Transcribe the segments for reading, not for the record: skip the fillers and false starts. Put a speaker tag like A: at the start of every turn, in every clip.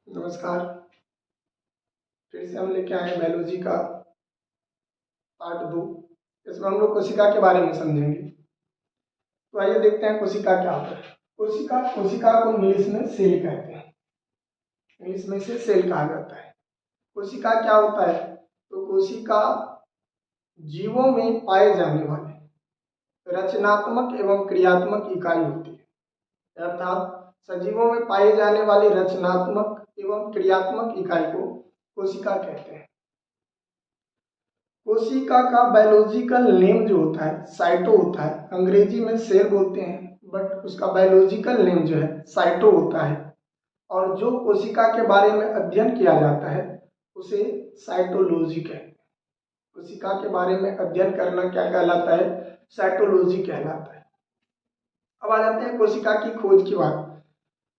A: नमस्कार। फिर से हम लेके आए बायोलॉजी का पार्ट 2। इसमें हम लोग कोशिका के बारे में समझेंगे। तो आइए देखते हैं कोशिका क्या होता है। कोशिका को इंग्लिश में सेल कहते हैं। इंग्लिश में इसे सेल कहा जाता है। कोशिका क्या होता है? तो कोशिका जीवों में पाए जाने वाले रचनात्मक एवं क्रियात्मक इकाई होती है। अर्थात सजीवों में पाए जाने वाली रचनात्मक एवं क्रियात्मक इकाई को कोशिका कहते हैं। कोशिका का बायोलॉजिकल नेम जो होता है साइटो होता है। अंग्रेजी में सेल बोलते हैं, बट उसका बायोलॉजिकल नेम जो है साइटो होता है। और जो कोशिका के बारे में अध्ययन किया जाता है उसे साइटोलॉजी कहते हैं। कोशिका के बारे में अध्ययन करना क्या कहलाता है? साइटोलॉजी कहलाता है। अब आ जाते हैं कोशिका की खोज की बात।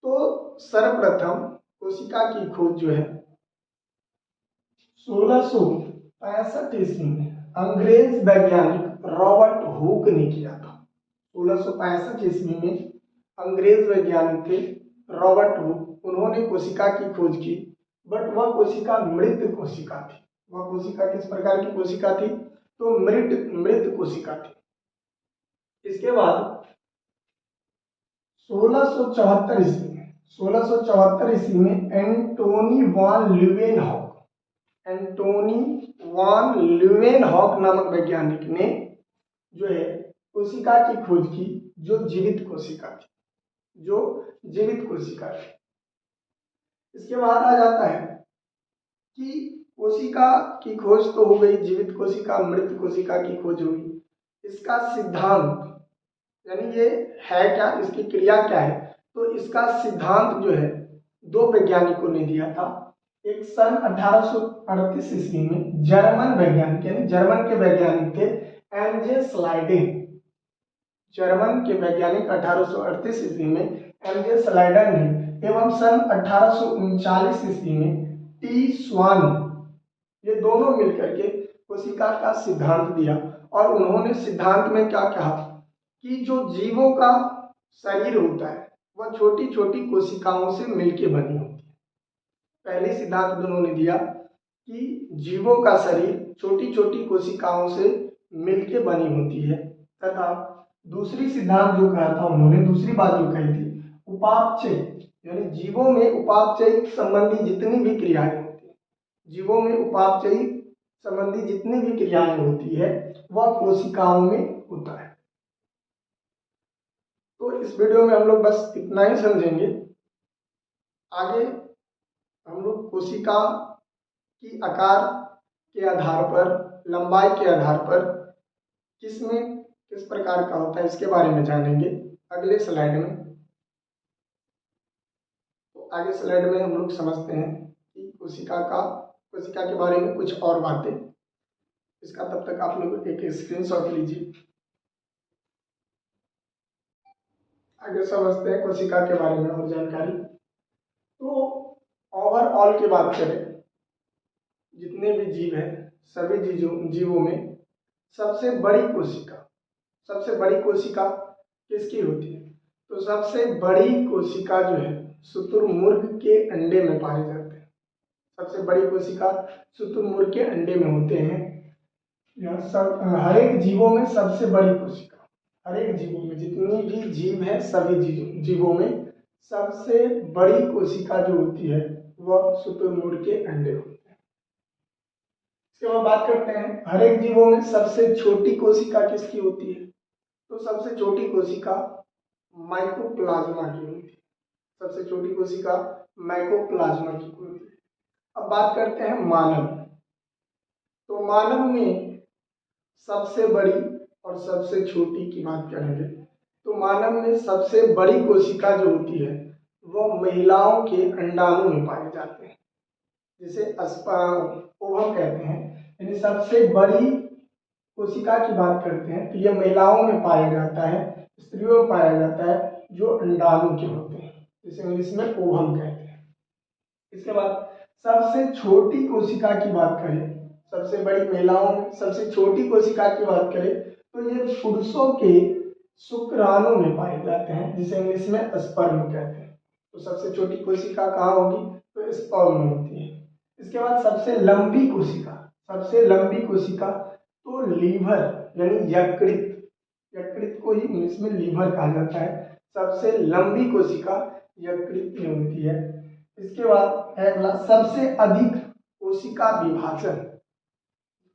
A: तो सर्वप्रथम कोशिका की खोज जो है 1665 ईस्वी में अंग्रेज वैज्ञानिक रॉबर्ट हुक ने किया था। 1665 ईस्वी में अंग्रेज वैज्ञानिक थे रॉबर्ट हुक। उन्होंने कोशिका की खोज की, बट वह कोशिका मृत कोशिका थी। वह कोशिका किस प्रकार की कोशिका थी? तो मृत कोशिका थी। इसके बाद 1674 ईस्वी में एंटोनी वान ल्यूवेनहॉक नामक वैज्ञानिक ने जो है कोशिका की खोज की, जो जीवित कोशिका थी। इसके बाद आ जाता है कि कोशिका की खोज तो हो गई, जीवित कोशिका मृत कोशिका की खोज हुई। इसका सिद्धांत यानी ये है क्या, इसकी क्रिया क्या है? तो इसका सिद्धांत जो है दो वैज्ञानिकों ने दिया था। एक सन 1838 ईस्वी में जर्मन वैज्ञानिक यानी जर्मन के वैज्ञानिक थे एमजे स्लाइडेन। जर्मन के वैज्ञानिक 1838 ईस्वी में एमजे स्लाइडन ने, एवं सन 1839 ईस्वी में टी स्वान, ये दोनों मिलकर के कोशिका का सिद्धांत दिया। और उन्होंने सिद्धांत में क्या कहा कि जो जीवों का शरीर होता है वह छोटी छोटी कोशिकाओं से मिलके बनी होती है। पहले सिद्धांत उन्होंने दिया कि जीवों का शरीर छोटी छोटी कोशिकाओं से मिलके बनी होती है, तथा दूसरी सिद्धांत जो कहा था उन्होंने, दूसरी बात जो कही थी, उपापचय यानी जीवों में उपापचय संबंधी जितनी भी क्रियाएं होती है, जीवों में उपापचय संबंधी जितनी भी क्रियाएं होती है वह कोशिकाओं में होता है। तो इस वीडियो में हम लोग बस इतना ही समझेंगे। आगे हम लोग कोशिका की आकार के आधार पर, लंबाई के आधार पर किस प्रकार का होता है इसके बारे में जानेंगे अगले स्लाइड में। तो आगे स्लाइड में हम लोग समझते हैं कि कोशिका के बारे में कुछ और बातें। इसका तब तक आप लोग एक स्क्रीनशॉट लीजिए। आगे समझते हैं कोशिका के बारे में और जानकारी। तो ओवरऑल की बात करें, जितने भी जीव हैं सभी जीवों में सबसे बड़ी कोशिका किसकी होती है? तो सबसे बड़ी कोशिका जो है शुतुरमुर्ग के अंडे में पाए जाते हैं। सबसे बड़ी कोशिका शुतुरमुर्ग के अंडे में होते हैं। यह सब हर एक जीवों में सबसे बड़ी कोशिका, हर एक जीवों में जितनी भी जीव है सभी जीवों में सबसे बड़ी कोशिका जो होती है वह शुतुरमुर्ग के अंडे होते हैं। इसके बाद बात करते हैं हर एक जीवों में सबसे छोटी कोशिका किसकी होती है? तो सबसे छोटी कोशिका माइकोप्लाज्मा की होती है। सबसे छोटी कोशिका माइकोप्लाज्मा की होती है। अब बात करते हैं मानव। तो मानव में सबसे बड़ी और सबसे छोटी की बात करेंगे तो मानव में सबसे बड़ी कोशिका जो होती है वह महिलाओं के अंडाणु में पाए जाते हैं, जिसे ओवम कहते हैं। यानी सबसे बड़ी कोशिका की बात करते हैं तो यह महिलाओं में पाया जाता है, स्त्रियों में पाया जाता है, जो अंडाणु के होते हैं, जिसे इंग्लिश में ओवम कहते हैं। इसके बाद सबसे छोटी कोशिका की बात करें, सबसे बड़ी महिलाओं में सबसे छोटी कोशिका की बात करें तो ये पुरुषों के शुक्राणु में पाए जाते हैं, जिसे इंग्लिश में स्पर्म कहते हैं। तो सबसे छोटी कोशिका कहाँ होगी? तो स्पर्म में होती है। इसके बाद सबसे लंबी कोशिका, सबसे लंबी कोशिका तो लीवर यानी यकृत, यकृत को ही इंग्लिश में लीवर कहा जाता है। सबसे लंबी कोशिका यकृत में होती है। इसके बाद है अगला सबसे अधिक कोशिका विभाजन।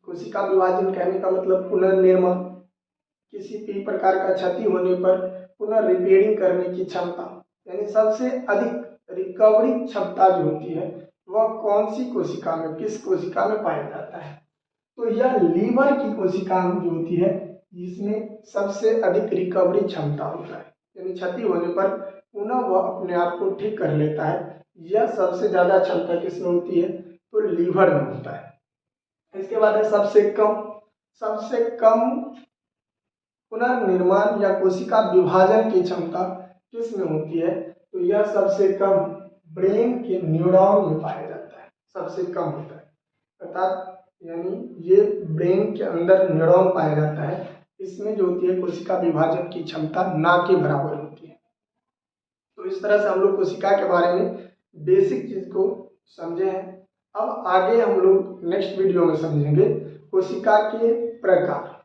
A: कोशिका विभाजन कहने का मतलब पुनर्निर्माण, किसी भी प्रकार का क्षति होने पर पुनः रिपेयरिंग करने की क्षमता, यानी सबसे अधिक रिकवरी क्षमता जो होती है वह कौन सी कोशिका में, किस कोशिका में पाया जाता है? तो यह लीवर की कोशिका जो होती है इसमें सबसे अधिक रिकवरी क्षमता होता है, यानी क्षति होने पर पुनः वह अपने आप को ठीक कर लेता है। यह सबसे ज्यादा क्षमता किसमें होती है? तो लीवर में होता है। इसके बाद है सबसे कम पुनर्निर्माण या कोशिका विभाजन की क्षमता किस में होती है? तो यह सबसे कम ब्रेन के न्यूरॉन में पाया जाता है, सबसे कम होता है। अर्थात यानी ये ब्रेन के अंदर न्यूरॉन पाया जाता है, इसमें जो होती है कोशिका विभाजन की क्षमता ना के बराबर होती है। तो इस तरह से हम लोग कोशिका के बारे में बेसिक चीज को समझे हैं। अब आगे हम लोग नेक्स्ट वीडियो में समझेंगे कोशिका के प्रकार,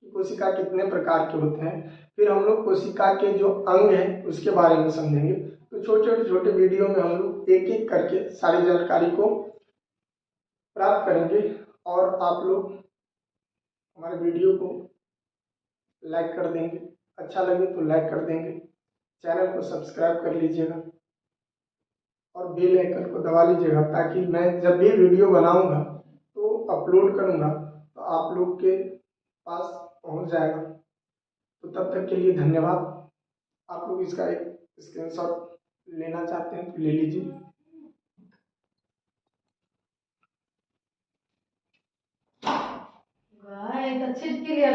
A: कोशिका कितने प्रकार के होते हैं। फिर हम लोग कोशिका के जो अंग हैं उसके बारे में समझेंगे। तो छोटे छोटे वीडियो में हम लोग एक एक करके सारी जानकारी को प्राप्त करेंगे और आप लोग हमारे वीडियो को लाइक कर देंगे, अच्छा लगे तो लाइक कर देंगे, चैनल को सब्सक्राइब कर लीजिएगा और बेल आइकन को दबा लीजिएगा ताकि मैं जब भी वीडियो बनाऊंगा तो अपलोड करूंगा तो आप लोग के पास पहुंच जाएगा। तो तब तक के लिए धन्यवाद। आप लोग इसका एक स्क्रीनशॉट लेना चाहते हैं तो ले लीजिए।
B: वाह, ये तो छिटकी लिया।